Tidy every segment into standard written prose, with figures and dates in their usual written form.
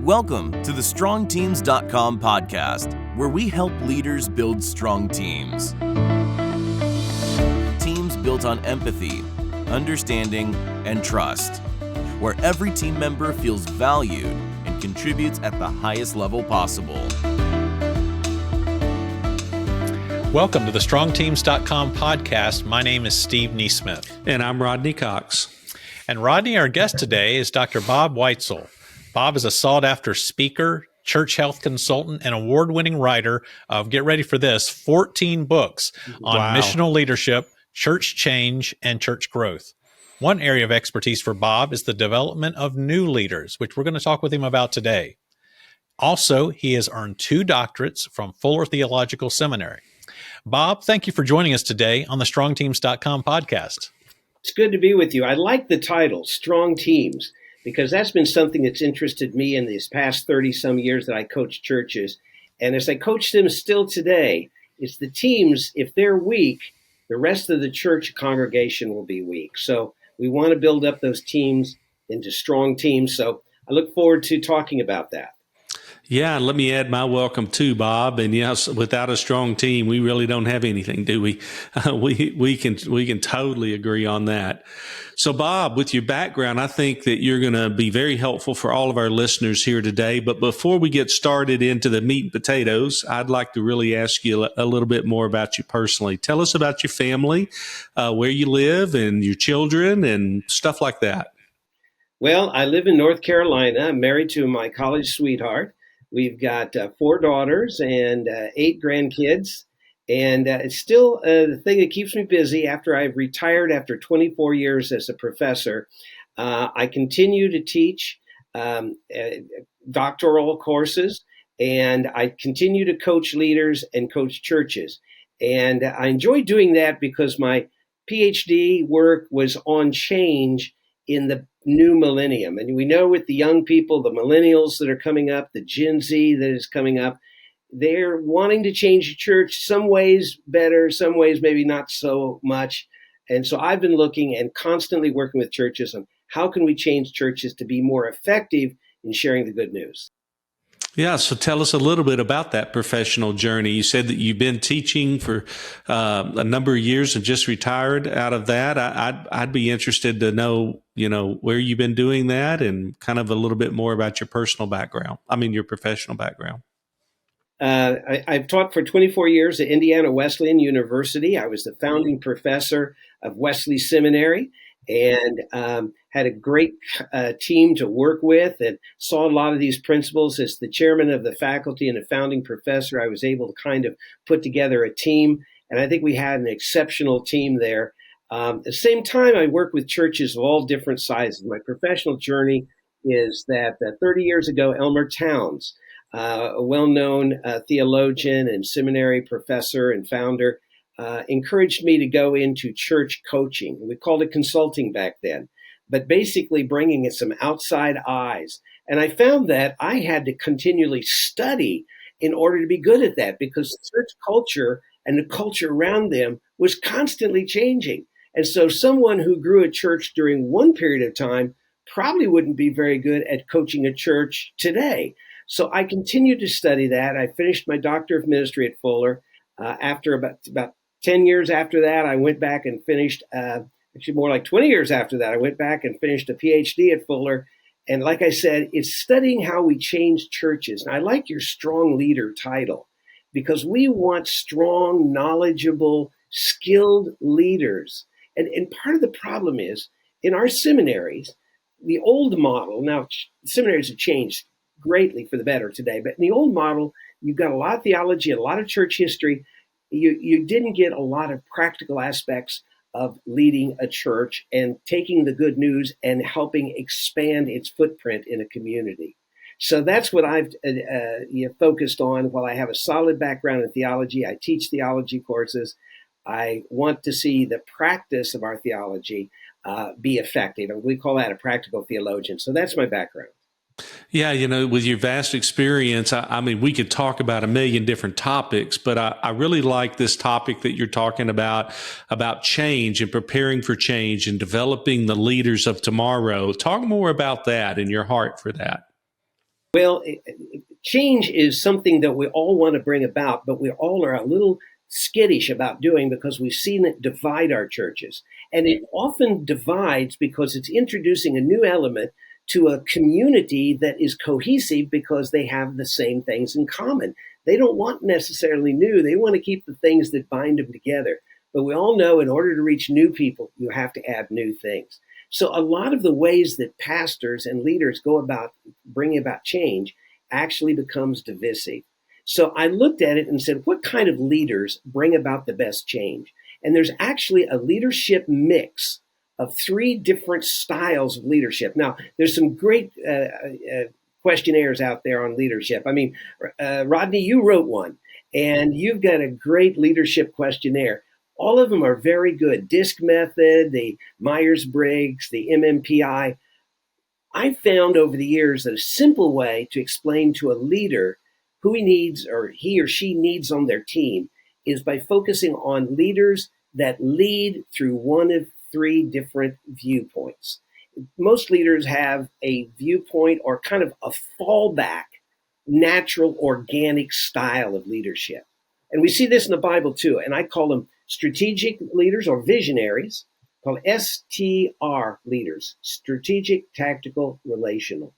Welcome to the StrongTeams.com podcast, where we help leaders build strong teams. Teams built on empathy, understanding, and trust, where every team member feels valued and contributes at the highest level possible. Welcome to the StrongTeams.com podcast. My name is Steve Neesmith. And I'm Rodney Cox. And Rodney, our guest today, is Dr. Bob Whitesel. Bob is a sought-after speaker, church health consultant, and award-winning writer of, get ready for this, 14 books on missional leadership, church change, and church growth. One area of expertise for Bob is the development of new leaders, which we're going to talk with him about today. Also, he has earned 2 doctorates from Fuller Theological Seminary. Bob, thank you for joining us today on the StrongTeams.com podcast. It's good to be with you. I like the title, Strong Teams, because that's been something that's interested me in these past 30-some years that I coach churches. And as I coach them still today, it's the teams, if they're weak, the rest of the church congregation will be weak. So we want to build up those teams into strong teams. So I look forward to talking about that. Yeah, and let me add my welcome too, Bob. And yes, without a strong team, we really don't have anything, do we? We can totally agree on that. So, Bob, with your background, I think that you're going to be very helpful for all of our listeners here today. But before we get started into the meat and potatoes, I'd like to really ask you a little bit more about you personally. Tell us about your family, where you live, and your children, and stuff like that. Well, I live in North Carolina. I'm married to my college sweetheart. We've got 4 daughters and 8 grandkids, and it's still the thing that keeps me busy after I've retired after 24 years as a professor. I continue to teach doctoral courses, and I continue to coach leaders and coach churches. And I enjoy doing that because my PhD work was on change in the new millennium. And we know with the young people, the millennials that are coming up, the Gen Z that is coming up, they're wanting to change the church, some ways better, some ways maybe not so much. And so I've been looking and constantly working with churches on how can we change churches to be more effective in sharing the good news. Yeah, so tell us a little bit about that professional journey. You said that you've been teaching for a number of years and just retired out of that. I'd be interested to know, where you've been doing that and kind of a little bit more about your professional background. I've taught for 24 years at Indiana Wesleyan University. I was the founding professor of Wesley Seminary and had a great team to work with and saw a lot of these principles. As the chairman of the faculty and a founding professor, I was able to kind of put together a team, and I think we had an exceptional team there. At the same time, I work with churches of all different sizes. My professional journey is that 30 years ago, Elmer Towns, a well-known theologian and seminary professor and founder, encouraged me to go into church coaching. We called it consulting back then, but basically bringing in some outside eyes. And I found that I had to continually study in order to be good at that because church culture and the culture around them was constantly changing. And so someone who grew a church during one period of time probably wouldn't be very good at coaching a church today. So I continued to study that. I finished my Doctor of Ministry at Fuller. After about 10 years after that, I went back and finished, actually more like 20 years after that, I went back and finished a PhD at Fuller. And like I said, it's studying how we change churches. And I like your strong leader title because we want strong, knowledgeable, skilled leaders. And part of the problem is in our seminaries, the old model, now seminaries have changed greatly for the better today, but in the old model, you've got a lot of theology, a lot of church history. You didn't get a lot of practical aspects of leading a church and taking the good news and helping expand its footprint in a community. So that's what I've focused on. While I have a solid background in theology, I teach theology courses. I want to see the practice of our theology be effective. And we call that a practical theologian. So that's my background. Yeah, with your vast experience, I mean, we could talk about a million different topics, but I really like this topic that you're talking about change and preparing for change and developing the leaders of tomorrow. Talk more about that and your heart for that. Well, change is something that we all want to bring about, but we all are a little skittish about doing because we've seen it divide our churches. And it often divides because it's introducing a new element to a community that is cohesive because they have the same things in common. They don't want necessarily new. They want to keep the things that bind them together. But we all know in order to reach new people, you have to add new things. So a lot of the ways that pastors and leaders go about bringing about change actually becomes divisive. So I looked at it and said, what kind of leaders bring about the best change? And there's actually a leadership mix of 3 different styles of leadership. Now, there's some great questionnaires out there on leadership. I mean, Rodney, you wrote one, and you've got a great leadership questionnaire. All of them are very good. DISC method, the Myers-Briggs, the MMPI. I found over the years that a simple way to explain to a leader who he needs or he or she needs on their team is by focusing on leaders that lead through one of 3 different viewpoints. Most leaders have a viewpoint or kind of a fallback, natural, organic style of leadership. And we see this in the Bible too. And I call them strategic leaders or visionaries, called STR leaders, strategic, tactical, relational.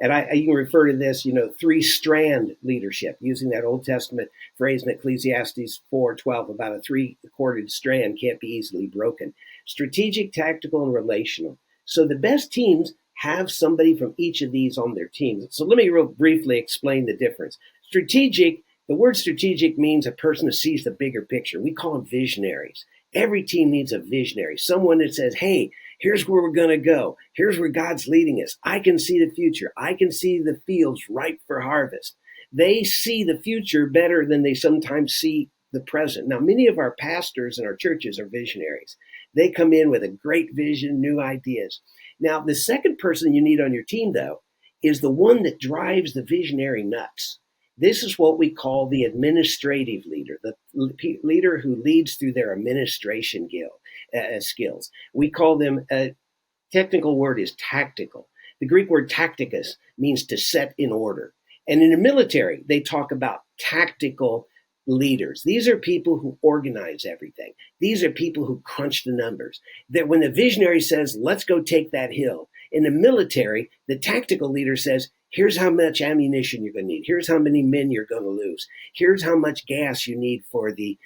And you can refer to this, 3-strand leadership, using that Old Testament phrase in Ecclesiastes 4:12 about a 3-corded strand can't be easily broken. Strategic, tactical, and relational. So the best teams have somebody from each of these on their teams. So let me real briefly explain the difference. Strategic, the word strategic means a person who sees the bigger picture. We call them visionaries. Every team needs a visionary, someone that says, hey, here's where we're going to go. Here's where God's leading us. I can see the future. I can see the fields ripe for harvest. They see the future better than they sometimes see the present. Now, many of our pastors in our churches are visionaries. They come in with a great vision, new ideas. Now, the second person you need on your team, though, is the one that drives the visionary nuts. This is what we call the administrative leader, the leader who leads through their administration skills. We call them, technical word is tactical. The Greek word tacticus means to set in order. And in the military, they talk about tactical leaders. These are people who organize everything. These are people who crunch the numbers. That when the visionary says, let's go take that hill, in the military, the tactical leader says, here's how much ammunition you're going to need. Here's how many men you're going to lose. Here's how much gas you need for the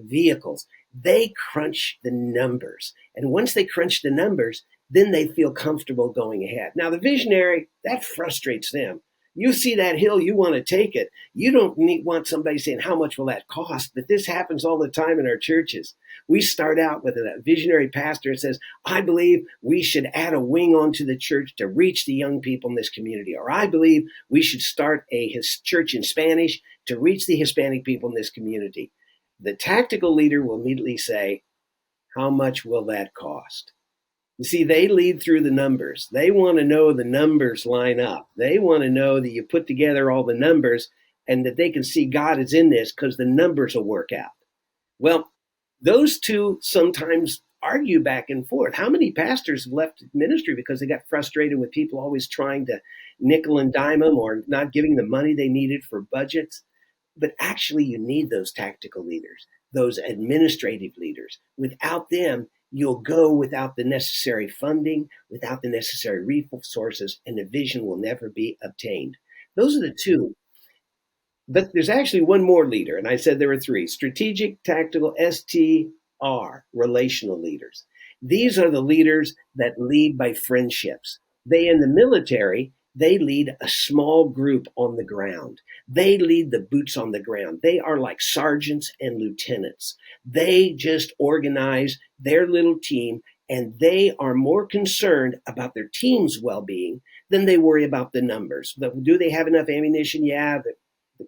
vehicles. They crunch the numbers. And once they crunch the numbers, then they feel comfortable going ahead. Now, the visionary, that frustrates them. You see that hill, you want to take it. You don't want somebody saying, how much will that cost? But this happens all the time in our churches. We start out with a visionary pastor that says, I believe we should add a wing onto the church to reach the young people in this community. Or I believe we should start a church in Spanish to reach the Hispanic people in this community. The tactical leader will immediately say, how much will that cost? You see, they lead through the numbers. They want to know the numbers line up. They want to know that you put together all the numbers and that they can see God is in this because the numbers will work out. Well, those two sometimes argue back and forth. How many pastors have left ministry because they got frustrated with people always trying to nickel and dime them or not giving the money they needed for budgets? But actually, you need those tactical leaders, those administrative leaders. Without them, you'll go without the necessary funding, without the necessary resources, and the vision will never be obtained. Those are the two. But there's actually one more leader, and I said there were 3. Strategic, tactical, STR, relational leaders. These are the leaders that lead by friendships. In the military, they lead a small group on the ground. They lead the boots on the ground. They are like sergeants and lieutenants. They just organize their little team, and they are more concerned about their team's well-being than they worry about the numbers. But do they have enough ammunition? Yeah, the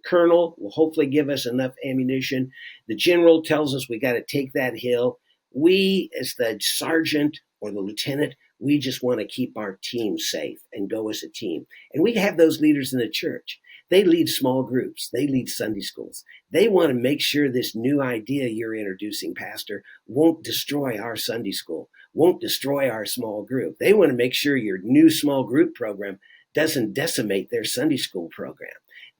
colonel will hopefully give us enough ammunition. The general tells us we got to take that hill. We, as the sergeant or the lieutenant, we just want to keep our team safe and go as a team. And we have those leaders in the church. They lead small groups. They lead Sunday schools. They want to make sure this new idea you're introducing, Pastor, won't destroy our Sunday school, won't destroy our small group. They want to make sure your new small group program doesn't decimate their Sunday school program.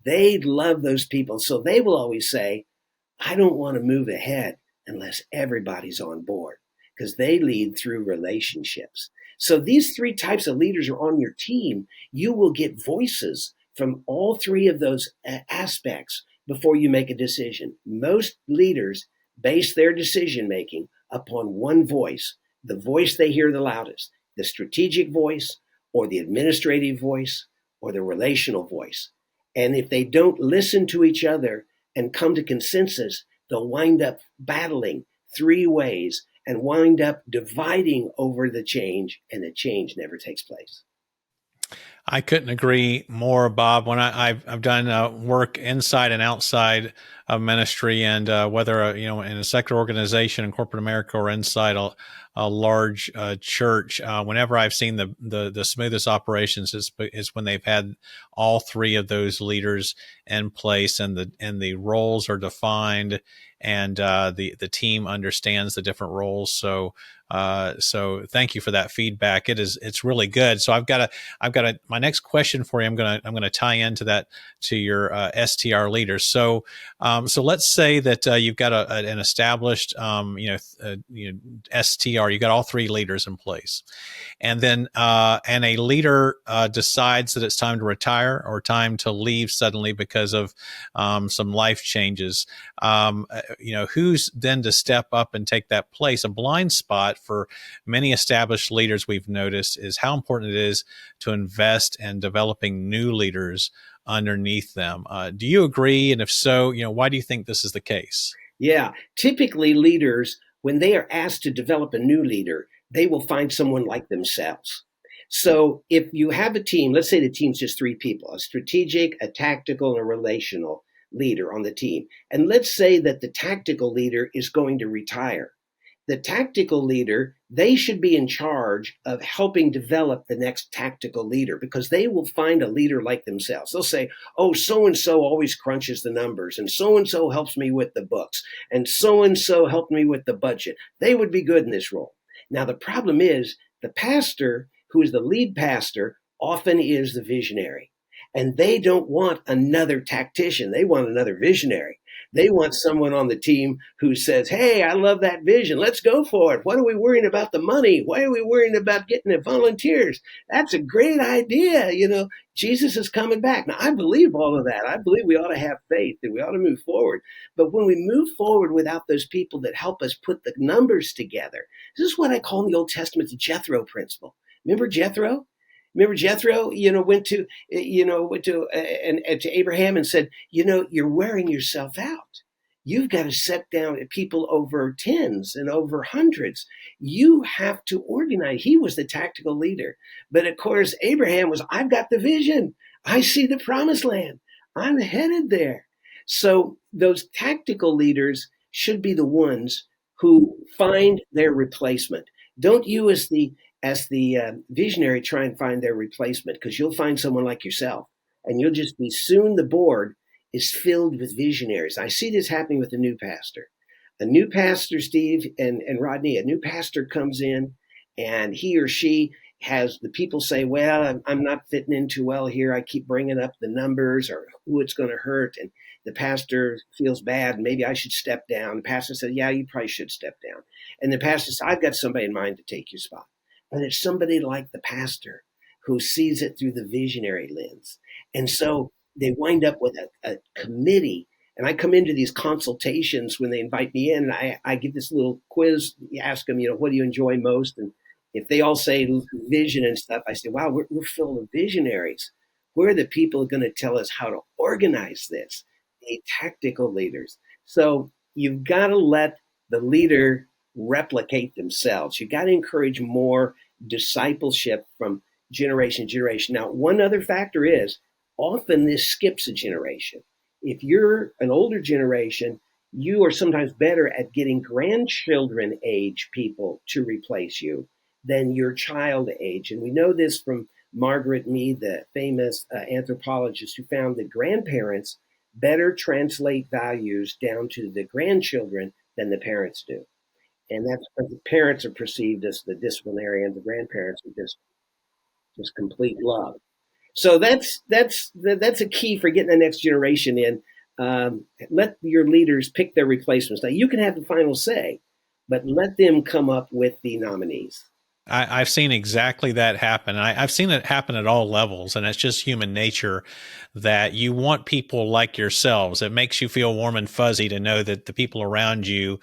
They love those people. So they will always say, I don't want to move ahead unless everybody's on board, because they lead through relationships. So these three types of leaders are on your team. You will get voices from all three of those aspects before you make a decision. Most leaders base their decision making upon one voice, the voice they hear the loudest, the strategic voice or the administrative voice or the relational voice. And if they don't listen to each other and come to consensus, they'll wind up battling three ways and wind up dividing over the change, and the change never takes place. I couldn't agree more, Bob. When I've done work inside and outside of ministry, and whether in a secular organization in corporate America or inside a large church, whenever I've seen the smoothest operations is when they've had all three of those leaders in place, and the roles are defined, and the team understands the different roles. So thank you for that feedback. It's really good. So I've got my next question for you. I'm gonna tie into that, to your STR leaders. So let's say that you've got an established STR. You got all three leaders in place, and then and a leader decides that it's time to retire or time to leave suddenly because of some life changes. Who's then to step up and take that place? A blind spot for many established leaders, we've noticed, is how important it is to invest in developing new leaders underneath them. Do you agree? And if so, why do you think this is the case? Yeah, typically leaders, when they are asked to develop a new leader, they will find someone like themselves. So if you have a team, let's say the team's just three people, a strategic, a tactical, and a relational leader on the team. And let's say that the tactical leader is going to retire. The tactical leader, they should be in charge of helping develop the next tactical leader, because they will find a leader like themselves. They'll say, oh, so-and-so always crunches the numbers, and so-and-so helps me with the books, and so-and-so helped me with the budget. They would be good in this role. Now, the problem is the pastor, who is the lead pastor, often is the visionary. And they don't want another tactician. They want another visionary. They want someone on the team who says, hey, I love that vision. Let's go for it. What are we worrying about the money? Why are we worrying about getting the volunteers? That's a great idea. Jesus is coming back. Now, I believe all of that. I believe we ought to have faith, that we ought to move forward. But when we move forward without those people that help us put the numbers together, this is what I call in the Old Testament the Jethro principle. Remember Jethro? Went to Abraham and said, you're wearing yourself out. You've got to set down people over tens and over hundreds. You have to organize. He was the tactical leader. But of course, Abraham was, I've got the vision. I see the promised land. I'm headed there. So those tactical leaders should be the ones who find their replacement. Don't you, as the visionary, try and find their replacement, because you'll find someone like yourself, and you'll just be soon the board is filled with visionaries. I see this happening with a new pastor. A new pastor, Steve and Rodney, a new pastor comes in, and he or she has the people say, well, I'm not fitting in too well here. I keep bringing up the numbers or who it's going to hurt. And the pastor feels bad. Maybe I should step down. The pastor said, yeah, you probably should step down. And the pastor said, I've got somebody in mind to take your spot. But it's somebody like the pastor who sees it through the visionary lens. And so they wind up with a committee. And I come into these consultations when they invite me in, and I give this little quiz. You ask them, what do you enjoy most? And if they all say vision and stuff, I say, wow, we're full of visionaries. We're the people going to tell us how to organize this, the tactical leaders. So you've got to let the leader replicate themselves. You got to encourage more discipleship from generation to generation. Now, one other factor is often this skips a generation. If you're an older generation, you are sometimes better at getting grandchildren age people to replace you than your child age. And we know this from Margaret Mead, the famous anthropologist, who found that grandparents better translate values down to the grandchildren than the parents do. And that's because the parents are perceived as the disciplinarian, the grandparents are just complete love. So that's a key for getting the next generation in. Let your leaders pick their replacements. Now you can have the final say, but let them come up with the nominees. I've seen exactly that happen. I've seen it happen at all levels, and it's just human nature that you want people like yourselves. It makes you feel warm and fuzzy to know that the people around you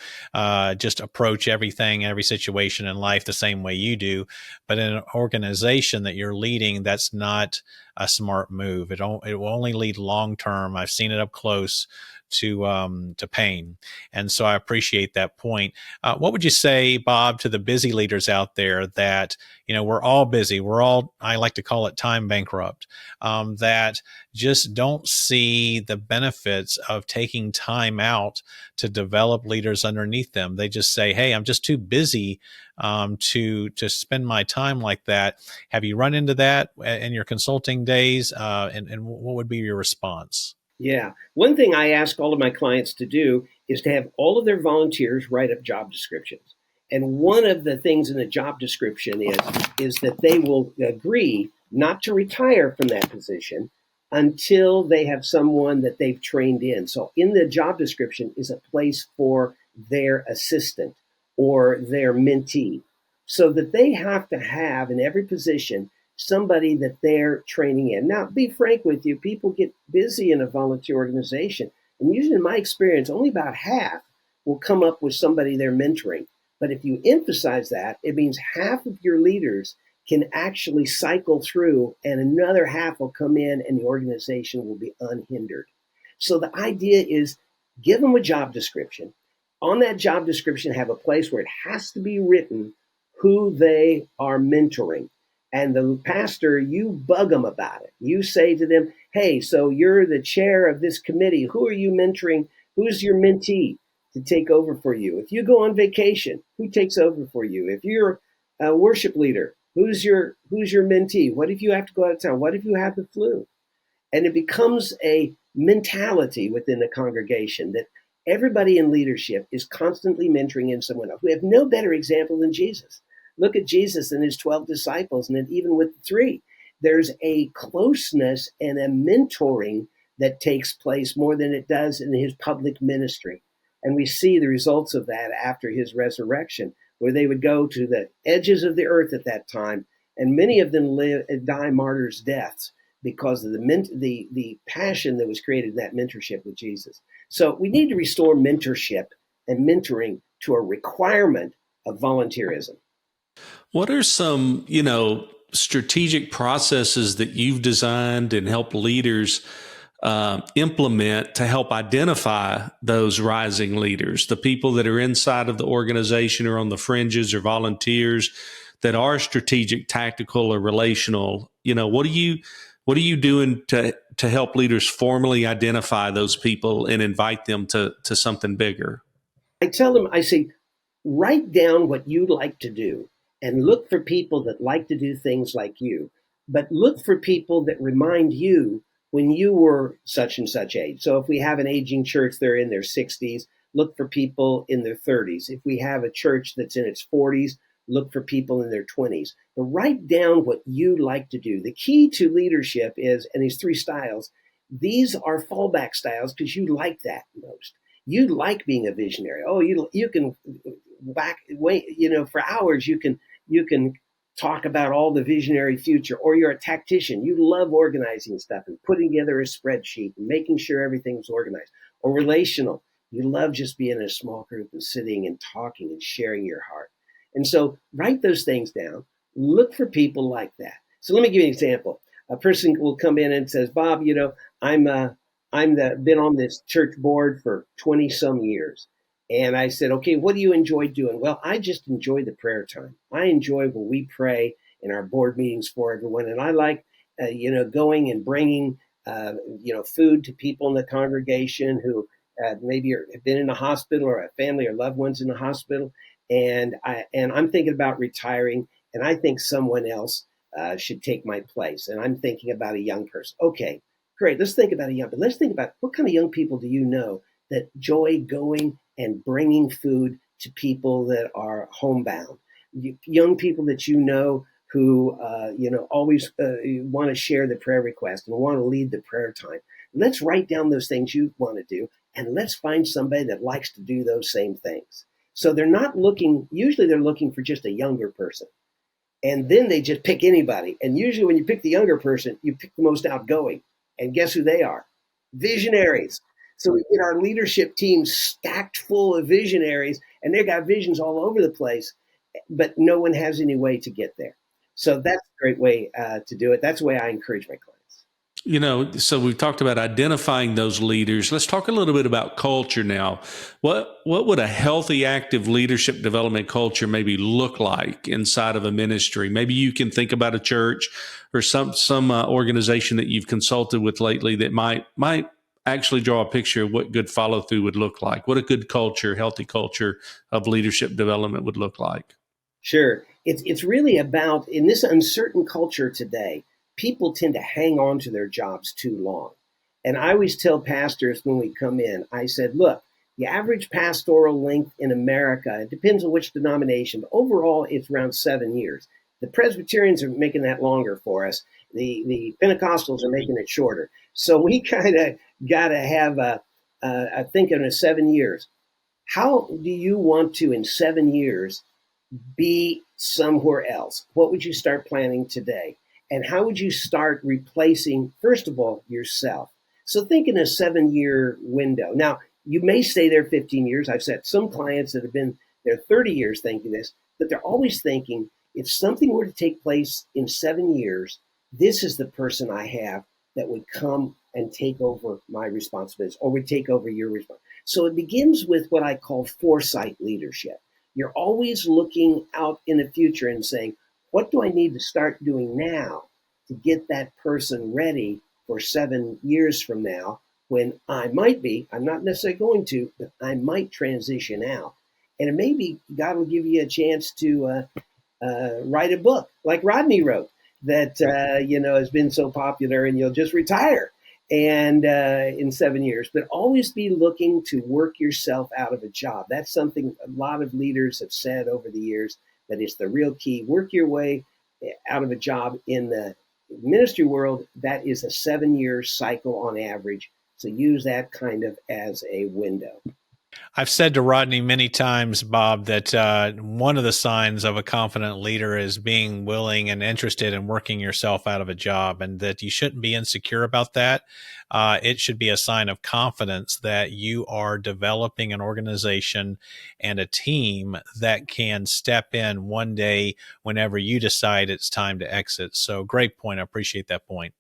just approach everything, every situation in life the same way you do. But in an organization that you're leading, that's not a smart move. It will only lead long term. I've seen it up close to pain. And so I appreciate that point. What would you say, Bob, to the busy leaders out there that, we're all busy. We're all, I like to call it time bankrupt, that just don't see the benefits of taking time out to develop leaders underneath them. They just say, hey, I'm just too busy to spend my time like that. Have you run into that in your consulting days? And what would be your response? Yeah. One thing I ask all of my clients to do is to have all of their volunteers write up job descriptions. And one of the things in the job description is that they will agree not to retire from that position until they have someone that they've trained in. So in the job description is a place for their assistant or their mentee, so that they have to have in every position somebody that they're training in. Now, be frank with you, people get busy in a volunteer organization. And usually in my experience, only about half will come up with somebody they're mentoring. But if you emphasize that, it means half of your leaders can actually cycle through and another half will come in and the organization will be unhindered. So the idea is give them a job description. On that job description, have a place where it has to be written who they are mentoring. And the pastor, you bug them about it. You say to them, hey, so you're the chair of this committee. Who are you mentoring? Who's your mentee to take over for you? If you go on vacation, who takes over for you? If you're a worship leader, who's your mentee? What if you have to go out of town? What if you have the flu? And it becomes a mentality within the congregation that everybody in leadership is constantly mentoring in someone else. We have no better example than Jesus. Look at Jesus and his 12 disciples, and then even with the three, there's a closeness and a mentoring that takes place more than it does in his public ministry. And we see the results of that after his resurrection, where they would go to the edges of the earth at that time, and many of them die martyrs' deaths because of the passion that was created in that mentorship with Jesus. So we need to restore mentorship and mentoring to a requirement of volunteerism. What are some, strategic processes that you've designed and help leaders implement to help identify those rising leaders, the people that are inside of the organization or on the fringes or volunteers that are strategic, tactical, or relational? What are you doing to help leaders formally identify those people and invite them to something bigger? I tell them, I say, write down what you'd like to do and look for people that like to do things like you, but look for people that remind you when you were such and such age. So if we have an aging church, they're in their 60s, look for people in their 30s. If we have a church that's in its 40s, look for people in their 20s. But write down what you like to do. The key to leadership is, and these three styles, these are fallback styles because you like that most. You like being a visionary. Oh, you can for hours you can talk about all the visionary future. Or you're a tactician. You love organizing stuff and putting together a spreadsheet and making sure everything's organized. Or relational. You love just being in a small group and sitting and talking and sharing your heart. And so write those things down. Look for people like that. So let me give you an example. A person will come in and says, Bob, I'm been on this church board for 20 some years. And I said, okay, what do you enjoy doing? Well, I just enjoy the prayer time. I enjoy when we pray in our board meetings for everyone. And I like, going and bringing, food to people in the congregation who maybe have been in the hospital or have family or loved ones in the hospital. And I'm thinking about retiring, and I think someone else should take my place. And I'm thinking about a young person. Okay, great. Let's think about but let's think about what kind of young people do you know that enjoy going and bringing food to people that are homebound? Young people that you know who, always want to share the prayer request and want to lead the prayer time. Let's write down those things you want to do, and let's find somebody that likes to do those same things. So they're not usually they're looking for just a younger person. And then they just pick anybody. And usually when you pick the younger person, you pick the most outgoing. And guess who they are? Visionaries. So we get our leadership team stacked full of visionaries, and they got visions all over the place, but no one has any way to get there. So that's a great way to do it. That's the way I encourage my clients. So we've talked about identifying those leaders. Let's talk a little bit about culture now. What would a healthy, active leadership development culture maybe look like inside of a ministry? Maybe you can think about a church or some organization that you've consulted with lately that might actually draw a picture of what good follow through would look like. What a good culture, healthy culture of leadership development would look like. Sure. It's really about, in this uncertain culture today, people tend to hang on to their jobs too long. And I always tell pastors when we come in, I said, look, the average pastoral length in America, it depends on which denomination, but overall it's around 7 years. The Presbyterians are making that longer for us. The Pentecostals are making it shorter. So we kind of got to have I think in 7 years. How do you want to, in 7 years, be somewhere else? What would you start planning today? And how would you start replacing, first of all, yourself? So think in a 7-year window. Now, you may stay there 15 years. I've had some clients that have been there 30 years thinking this, but they're always thinking, if something were to take place in 7 years, this is the person I have that would come and take over my responsibilities or would take over your responsibility. So it begins with what I call foresight leadership. You're always looking out in the future and saying, what do I need to start doing now to get that person ready for 7 years from now when I'm not necessarily going to, but I might transition out. And maybe God will give you a chance to write a book like Rodney wrote that, has been so popular, and you'll just retire and in 7 years, but always be looking to work yourself out of a job. That's something a lot of leaders have said over the years, that is the real key. Work your way out of a job in the ministry world. That is a 7-year cycle on average. So use that kind of as a window. I've said to Rodney many times, Bob, that one of the signs of a confident leader is being willing and interested in working yourself out of a job, and that you shouldn't be insecure about that. It should be a sign of confidence that you are developing an organization and a team that can step in one day whenever you decide it's time to exit. So great point. I appreciate that point.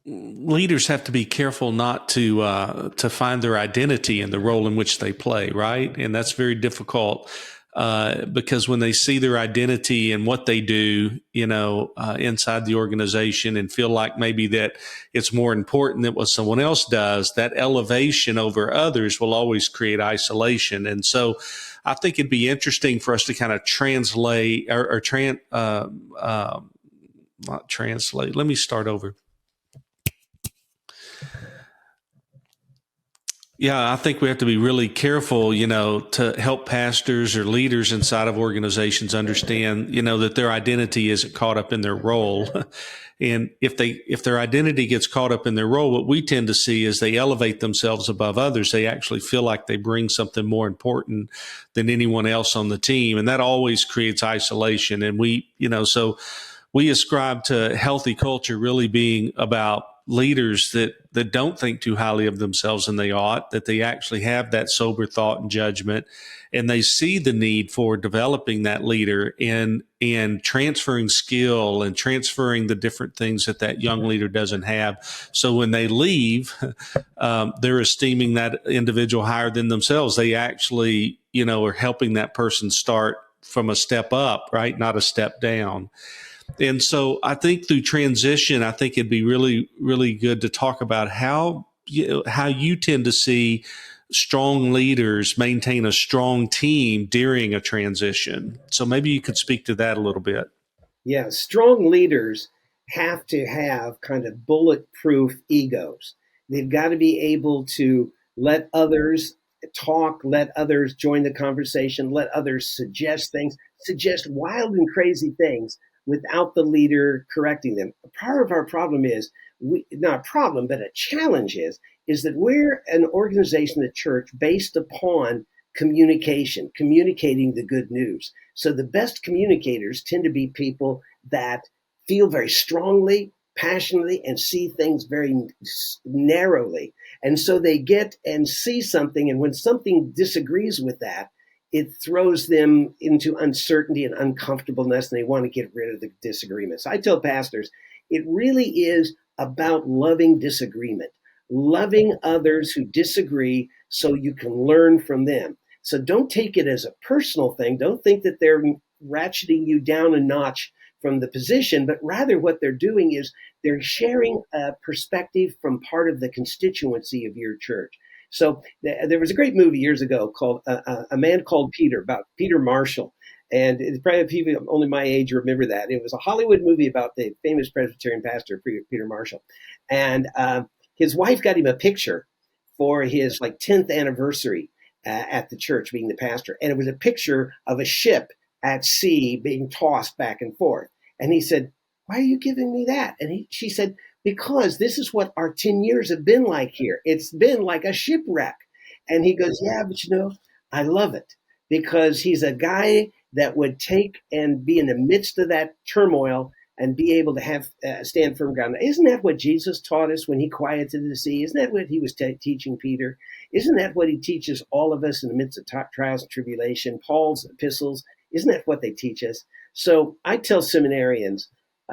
Leaders have to be careful not to find their identity in the role in which they play, right? And that's very difficult because when they see their identity and what they do, inside the organization, and feel like maybe that it's more important than what someone else does, that elevation over others will always create isolation. And so I think it'd be interesting for us to kind of translate not translate. Let me start over. Yeah, I think we have to be really careful, to help pastors or leaders inside of organizations understand, that their identity isn't caught up in their role. And if their identity gets caught up in their role, what we tend to see is they elevate themselves above others. They actually feel like they bring something more important than anyone else on the team. And that always creates isolation. And so we ascribe to healthy culture really being about leaders that don't think too highly of themselves than they ought, that they actually have that sober thought and judgment, and they see the need for developing that leader and transferring skill and transferring the different things that young leader doesn't have. So when they leave, they're esteeming that individual higher than themselves. They actually, are helping that person start from a step up, right? Not a step down. And so I think through transition, I think it'd be really, really good to talk about how you tend to see strong leaders maintain a strong team during a transition. So maybe you could speak to that a little bit. Yeah, strong leaders have to have kind of bulletproof egos. They've got to be able to let others talk, let others join the conversation, let others suggest wild and crazy things, without the leader correcting them. Part of our problem is, not a problem, but a challenge is that we're an organization, the church, based upon communicating the good news. So the best communicators tend to be people that feel very strongly, passionately, and see things very narrowly. And so they get and see something, and when something disagrees with that, it throws them into uncertainty and uncomfortableness, and they want to get rid of the disagreements. I tell pastors, it really is about loving disagreement, loving others who disagree so you can learn from them. So don't take it as a personal thing. Don't think that they're ratcheting you down a notch from the position, but rather what they're doing is they're sharing a perspective from part of the constituency of your church. So there was a great movie years ago called A Man Called Peter, about Peter Marshall. And it's probably people only my age remember that. It was a Hollywood movie about the famous Presbyterian pastor, Peter Marshall. And his wife got him a picture for his 10th anniversary at the church, being the pastor. And it was a picture of a ship at sea being tossed back and forth. And he said, "Why are you giving me that?" And she said, "Because this is what our 10 years have been like here. It's been like a shipwreck." And he goes, "Yeah, but I love it," because he's a guy that would take and be in the midst of that turmoil and be able to have stand firm ground. Isn't that what Jesus taught us when he quieted the sea? Isn't that what he was teaching Peter? Isn't that what he teaches all of us in the midst of trials and tribulation? Paul's epistles, isn't that what they teach us? So I tell seminarians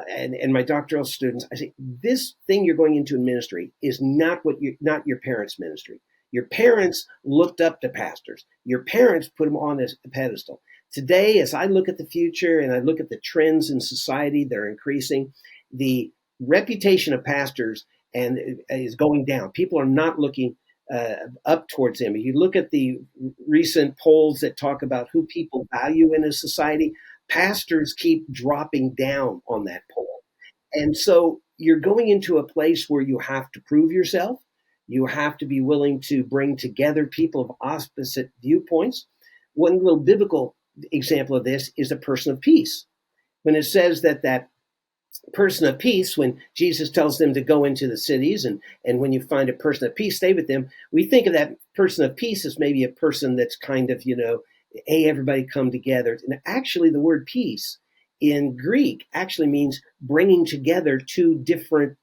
and my doctoral students, I say, this thing you're going into in ministry is not your parents' ministry. Your parents looked up to pastors. Your parents put them on a pedestal. Today, as I look at the future and I look at the trends in society that are increasing, the reputation of pastors is going down. People are not looking up towards them. If you look at the recent polls that talk about who people value in a society, pastors keep dropping down on that poll. And so you're going into a place where you have to prove yourself. You have to be willing to bring together people of opposite viewpoints. One little biblical example of this is a person of peace. When it says that person of peace, when Jesus tells them to go into the cities and when you find a person of peace, stay with them, we think of that person of peace as maybe a person that's kind of, hey, everybody come together. And actually the word peace in Greek actually means bringing together two different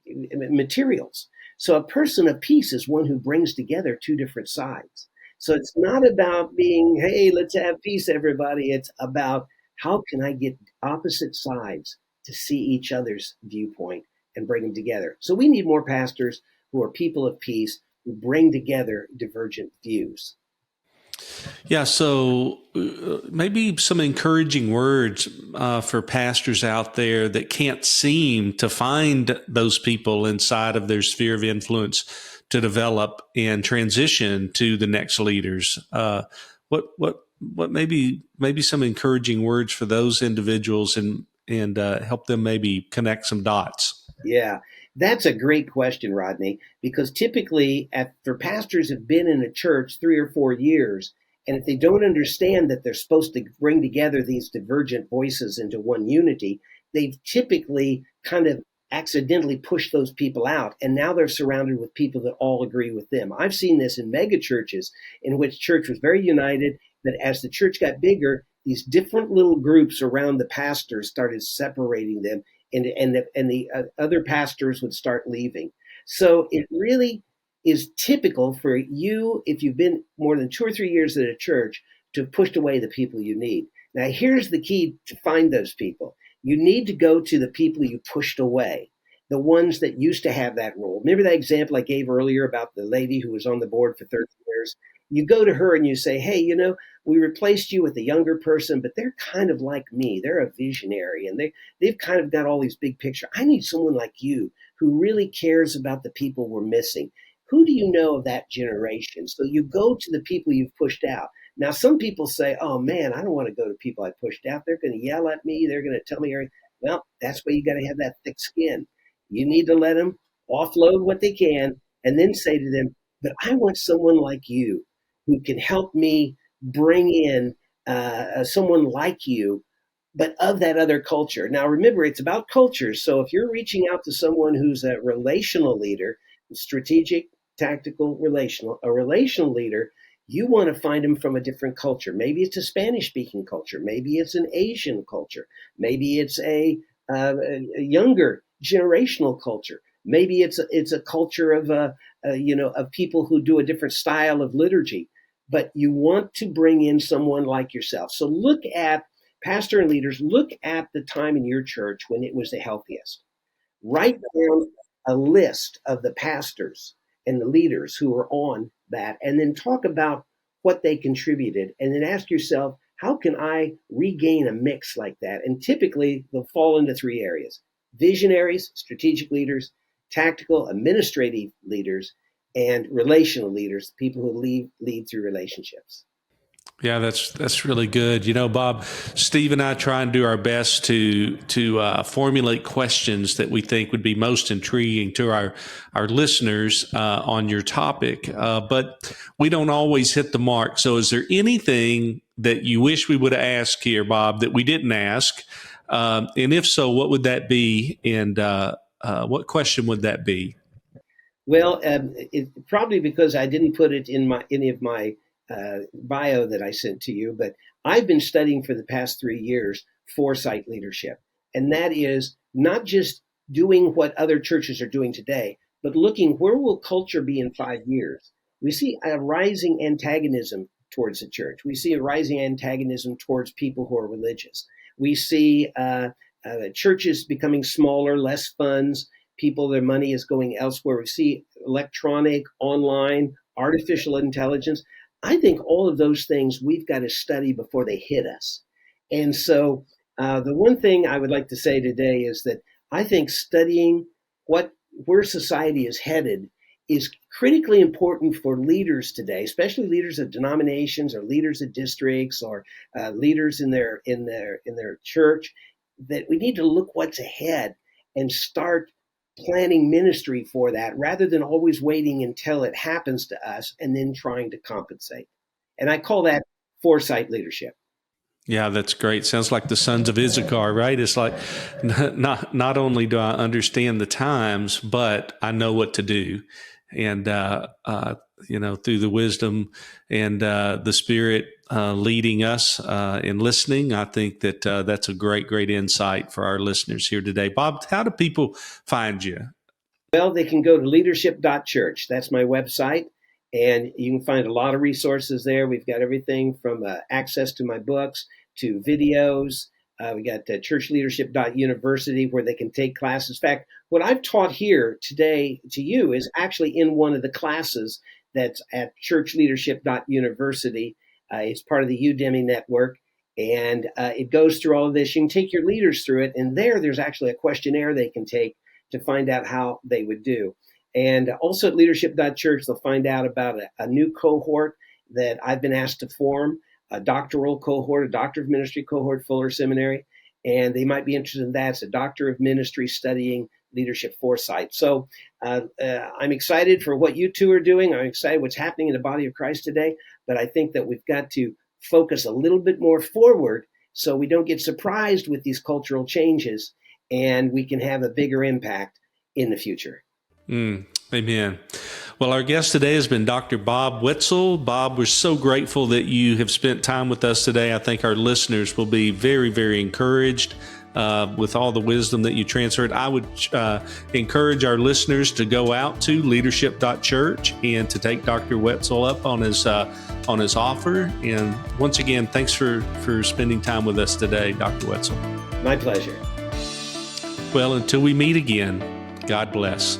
materials. So a person of peace is one who brings together two different sides. So it's not about being, hey, let's have peace, everybody. It's about how can I get opposite sides to see each other's viewpoint and bring them together. So we need more pastors who are people of peace, who bring together divergent views. Yeah, so maybe some encouraging words for pastors out there that can't seem to find those people inside of their sphere of influence to develop and transition to the next leaders. What maybe some encouraging words for those individuals and help them maybe connect some dots? Yeah, that's a great question, Rodney, because typically for pastors have been in a church 3 or 4 years, and if they don't understand that they're supposed to bring together these divergent voices into one unity, they've typically kind of accidentally pushed those people out, and now they're surrounded with people that all agree with them. I've seen this in mega churches in which church was very united, but as the church got bigger, these different little groups around the pastor started separating them, and the other pastors would start leaving. So it really is typical for you, if you've been more than 2 or 3 years at a church, to have pushed away the people you need. Now, here's the key to find those people. You need to go to the people you pushed away, the ones that used to have that role. Remember that example I gave earlier about the lady who was on the board for 30 years? You go to her and you say, hey, we replaced you with a younger person, but they're kind of like me. They're a visionary, and they've kind of got all these big pictures. I need someone like you who really cares about the people we're missing. Who do you know of that generation? So you go to the people you've pushed out. Now, some people say, oh, man, I don't want to go to people I pushed out. They're going to yell at me. They're going to tell me everything. Well, that's why you got to have that thick skin. You need to let them offload what they can and then say to them, but I want someone like you who can help me bring in someone like you but of that other culture. Now, remember, it's about cultures. So if you're reaching out to someone who's a relational leader, strategic, tactical, relational, a relational leader, you want to find them from a different culture. Maybe it's a Spanish-speaking culture. Maybe it's an Asian culture. Maybe it's a younger generational culture. Maybe it's a culture of of people who do a different style of liturgy. But you want to bring in someone like yourself. So look at pastor and leaders. Look at the time in your church when it was the healthiest. Write down a list of the pastors and the leaders who were on that, and then talk about what they contributed, and then ask yourself, how can I regain a mix like that? And typically they'll fall into three areas: visionaries, strategic leaders, tactical, administrative leaders, and relational leaders, people who lead through relationships. Yeah, that's really good. Bob, Steve and I try and do our best to formulate questions that we think would be most intriguing to our listeners on your topic, but we don't always hit the mark. So is there anything that you wish we would have asked here, Bob, that we didn't ask? And if so, what would that be? And what question would that be? Well, probably because I didn't put it in any of my bio that I sent to you, but I've been studying for the past 3 years foresight leadership. And that is not just doing what other churches are doing today, but looking, where will culture be in 5 years? We see a rising antagonism towards the church. We see a rising antagonism towards people who are religious. We see churches becoming smaller, less funds, their money is going elsewhere. We see electronic, online, artificial intelligence. I think all of those things we've got to study before they hit us. And so the one thing I would like to say today is that I think studying where society is headed is critically important for leaders today, especially leaders of denominations or leaders of districts or leaders in their church, that we need to look what's ahead and start planning ministry for that, rather than always waiting until it happens to us and then trying to compensate. And I call that foresight leadership. Yeah, that's great. Sounds like the sons of Issachar, right? It's like not only do I understand the times, but I know what to do. And, through the wisdom and the Spirit leading us in listening, I think that that's a great insight for our listeners here today. Bob, how do people find you? Well, they can go to leadership.church. That's my website. And you can find a lot of resources there. We've got everything from access to my books to videos. We got churchleadership.university, where they can take classes. In fact, what I've taught here today to you is actually in one of the classes that's at churchleadership.university. It's part of the Udemy network, and it goes through all of this. You can take your leaders through it, and there's actually a questionnaire they can take to find out how they would do. And also at leadership.church, they'll find out about a new cohort that I've been asked to form, a doctoral cohort, a doctor of ministry cohort, Fuller Seminary, and they might be interested in that. It's a doctor of ministry studying leadership foresight. So I'm excited for what you two are doing. I'm excited what's happening in the body of Christ today, but I think that we've got to focus a little bit more forward so we don't get surprised with these cultural changes, and we can have a bigger impact in the future. Amen. Well, our guest today has been Dr. Bob Whitesel. Bob, we're so grateful that you have spent time with us today. I think our listeners will be very, very encouraged with all the wisdom that you transferred. I would encourage our listeners to go out to leadership.church and to take Dr. Whitesel up on his offer. And once again, thanks for spending time with us today, Dr. Whitesel. My pleasure. Well, until we meet again, God bless.